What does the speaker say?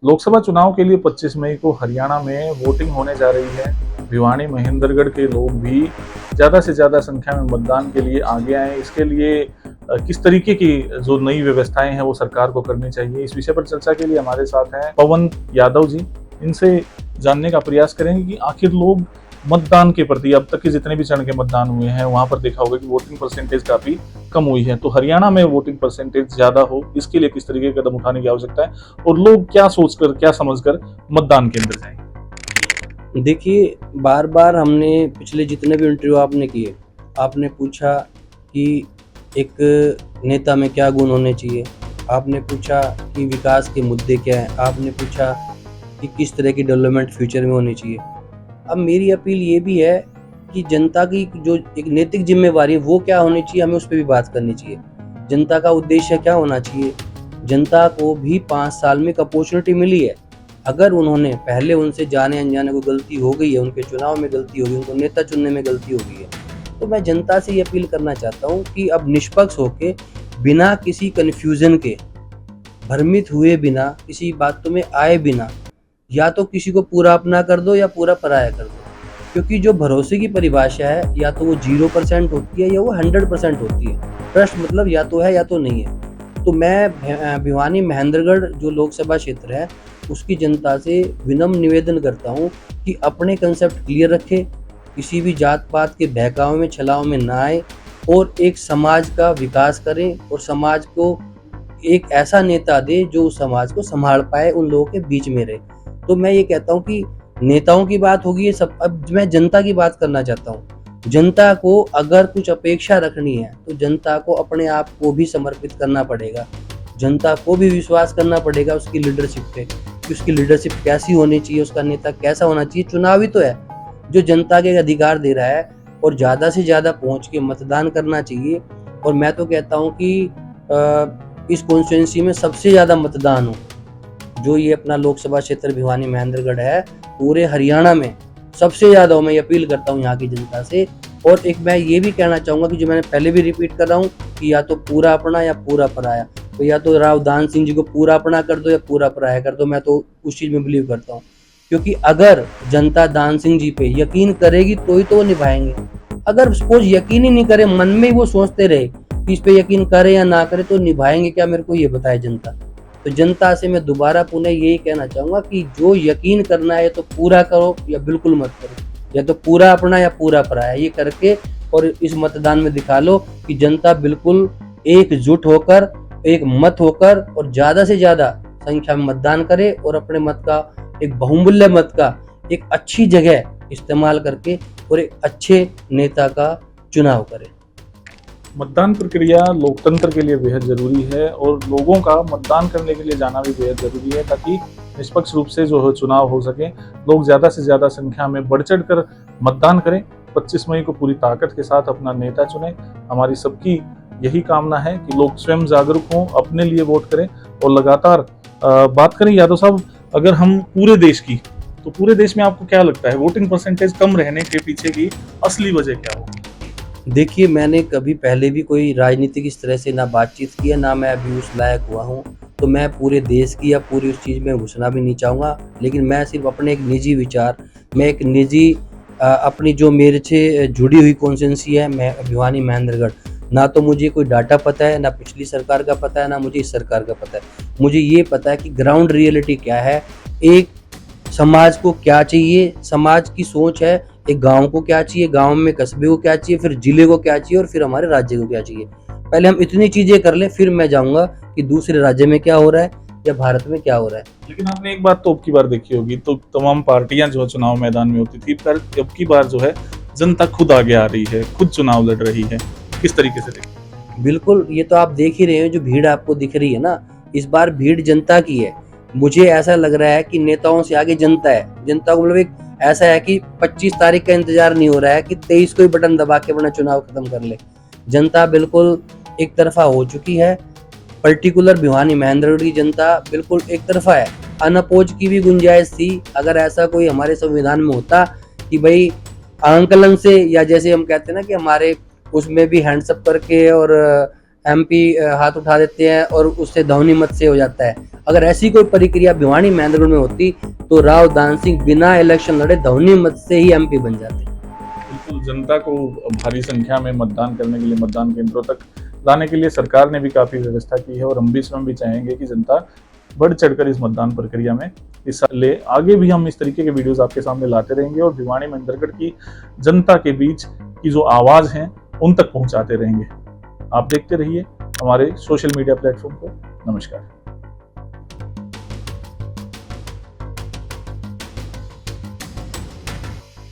लोकसभा चुनाव के लिए 25 मई को हरियाणा में वोटिंग होने जा रही है। भिवानी महेंद्रगढ़ के लोग भी ज़्यादा से ज़्यादा संख्या में मतदान के लिए आगे आएँ। इसके लिए किस तरीके की जो नई व्यवस्थाएं हैं वो सरकार को करनी चाहिए, इस विषय पर चर्चा के लिए हमारे साथ हैं पवन यादव जी। इनसे जानने का प्रयास करेंगे कि आखिर लोग मतदान के प्रति अब तक के जितने भी चरण के मतदान हुए हैं वहां पर देखा होगा कि वोटिंग परसेंटेज काफी कम हुई है, तो हरियाणा में वोटिंग परसेंटेज ज्यादा हो इसके लिए किस तरीके के कदम उठाने की आवश्यकता है और लोग क्या सोचकर क्या समझकर मतदान केंद्र जाएं। देखिए, बार बार हमने पिछले जितने भी इंटरव्यू आपने किए, आपने पूछा कि एक नेता में क्या गुण होने चाहिए, आपने पूछा कि विकास के मुद्दे क्या हैं, आपने पूछा कि किस तरह की डेवलपमेंट फ्यूचर में होनी चाहिए। अब मेरी अपील ये भी है कि जनता की जो एक नैतिक जिम्मेवारी है वो क्या होनी चाहिए, हमें उस पर भी बात करनी चाहिए। जनता का उद्देश्य क्या होना चाहिए। जनता को भी 5 साल में एक अपॉर्चुनिटी मिली है। अगर उन्होंने पहले उनसे जाने अनजाने को गलती हो गई है, उनके चुनाव में गलती हो गई, उनको नेता चुनने में गलती हो गई है, तो मैं जनता से ये अपील करना चाहता हूँ कि अब निष्पक्ष होके, बिना किसी कन्फ्यूजन के, भ्रमित हुए बिना, किसी बातों में आए बिना, या तो किसी को पूरा अपना कर दो या पूरा पराया कर दो। क्योंकि जो भरोसे की परिभाषा है, या तो वो 0% होती है या वो 100% होती है। ट्रस्ट मतलब या तो है या तो नहीं है। तो मैं भिवानी महेंद्रगढ़ जो लोकसभा क्षेत्र है उसकी जनता से विनम्र निवेदन करता हूँ कि अपने कंसेप्ट क्लियर रखे, किसी भी जात पात के बहकावे में छलाव में ना आए और एक समाज का विकास करें और समाज को एक ऐसा नेता दे जो उस समाज को संभाल पाए, उन लोगों के बीच में रहे। तो मैं ये कहता हूँ कि नेताओं की बात होगी ये सब, अब मैं जनता की बात करना चाहता हूँ। जनता को अगर कुछ अपेक्षा रखनी है तो जनता को अपने आप को भी समर्पित करना पड़ेगा। जनता को भी विश्वास करना पड़ेगा उसकी लीडरशिप पे कि उसकी लीडरशिप कैसी होनी चाहिए, उसका नेता कैसा होना चाहिए। चुनाव ही तो है जो जनता के अधिकार दे रहा है, और ज़्यादा से ज़्यादा पहुँच के मतदान करना चाहिए। और मैं तो कहता हूँ कि इस कॉन्स्टिट्यूंसी में सबसे ज़्यादा मतदान हो, जो ये अपना लोकसभा क्षेत्र भिवानी महेंद्रगढ़ है, पूरे हरियाणा में सबसे ज़्यादा हो। मैं अपील करता हूँ यहाँ की जनता से। और एक मैं ये भी कहना चाहूँगा कि जो मैंने पहले भी रिपीट कर रहा हूँ कि या तो पूरा अपना या पूरा पराया। तो या तो राव दान सिंह जी को पूरा अपना कर दो या पूरा पराया कर दो। मैं तो उस चीज़ में बिलीव करता हूँ, क्योंकि अगर जनता दान सिंह जी पे यकीन करेगी तो ही तो वो निभाएंगे। अगर सपोज यकीन ही नहीं करे, मन में ही वो सोचते रहे कि इस पे यकीन करे या ना करे, तो निभाएंगे क्या, मेरे को ये बताए जनता। तो जनता से मैं दोबारा पुनः यही कहना चाहूँगा कि जो यकीन करना है तो पूरा करो या बिल्कुल मत करो, या तो पूरा अपना या पूरा पराया, ये करके और इस मतदान में दिखा लो कि जनता बिल्कुल एकजुट होकर, एक मत होकर और ज़्यादा से ज़्यादा संख्या में मतदान करे और अपने मत का, एक बहुमूल्य मत का एक अच्छी जगह इस्तेमाल करके और एक अच्छे नेता का चुनाव करे। मतदान प्रक्रिया लोकतंत्र के लिए बेहद जरूरी है और लोगों का मतदान करने के लिए जाना भी बेहद जरूरी है, ताकि निष्पक्ष रूप से जो है चुनाव हो सके, लोग ज्यादा से ज्यादा संख्या में बढ़ चढ़ कर मतदान करें। 25 मई को पूरी ताकत के साथ अपना नेता चुने। हमारी सबकी यही कामना है कि लोग स्वयं जागरूक हों, अपने लिए वोट करें और लगातार बात करें। यादव साहब, अगर हम पूरे देश की, तो पूरे देश में आपको क्या लगता है वोटिंग परसेंटेज कम रहने के पीछे की असली वजह क्या होगी? देखिए, मैंने कभी पहले भी कोई राजनीतिक इस तरह से ना बातचीत की है, ना मैं अभी उस लायक हुआ हूँ, तो मैं पूरे देश की या पूरी उस चीज़ में घुसना भी नहीं चाहूँगा। लेकिन मैं सिर्फ अपने एक निजी विचार, मैं एक निजी अपनी जो मेरे से जुड़ी हुई कॉन्स्टिट्यूंसी है, मैं भिवानी महेंद्रगढ़, ना तो मुझे कोई डाटा पता है, ना पिछली सरकार का पता है, ना मुझे इस सरकार का पता है। मुझे ये पता है कि ग्राउंड रियलिटी क्या है, एक समाज को क्या चाहिए, समाज की सोच है, एक गांव को क्या चाहिए, गांव में कस्बे को क्या चाहिए, फिर जिले को क्या चाहिए और फिर हमारे राज्य को क्या चाहिए। पहले हम इतनी चीजें कर लें, फिर मैं जाऊंगा कि दूसरे राज्य में क्या हो रहा है या भारत में क्या हो रहा है। लेकिन आपने एक बात तो अब की बार देखी होगी, तो तमाम पार्टियां जो चुनाव मैदान में होती थी, पर अब की बार जो है जनता खुद आगे आ रही है, खुद चुनाव लड़ रही है। किस तरीके से देखते? बिल्कुल, ये तो आप देख ही रहे हो, जो भीड़ आपको दिख रही है ना, इस बार भीड़ जनता की है। मुझे ऐसा लग रहा है कि नेताओं से आगे जनता है। जनता को मतलब एक ऐसा है कि 25 तारीख का इंतजार नहीं हो रहा है कि 23 को ही बटन दबा के अपना चुनाव खत्म कर ले। जनता बिल्कुल एक तरफा हो चुकी है। पर्टिकुलर भिवानी महेंद्रगढ़ की जनता बिल्कुल एक तरफा है। अनअपोज की भी गुंजाइश थी, अगर ऐसा कोई हमारे संविधान में होता कि भाई आंकलन से, या जैसे हम कहते हैं ना कि हमारे उसमें भी हैंड्सअप करके और एमपी हाथ उठा देते हैं और उससे ध्वनि मत से हो जाता है। अगर ऐसी कोई प्रक्रिया भिवानी महेंद्रगढ़ में होती तो राव दान सिंह बिना इलेक्शन लड़े ध्वनि मत से ही एमपी बन जाते। बिल्कुल, जनता को भारी संख्या में मतदान करने के लिए, मतदान केंद्रों तक लाने के लिए सरकार ने भी काफ़ी व्यवस्था की है और हम भी इसमें भी चाहेंगे कि जनता बढ़ चढ़कर इस मतदान प्रक्रिया में हिस्सा ले। आगे भी हम इस तरीके के वीडियोस आपके सामने लाते रहेंगे और भिवानी महेंद्रगढ़ की जनता के बीच की जो आवाज़ हैं उन तक पहुंचाते रहेंगे। आप देखते रहिए हमारे सोशल मीडिया प्लेटफॉर्म को। नमस्कार।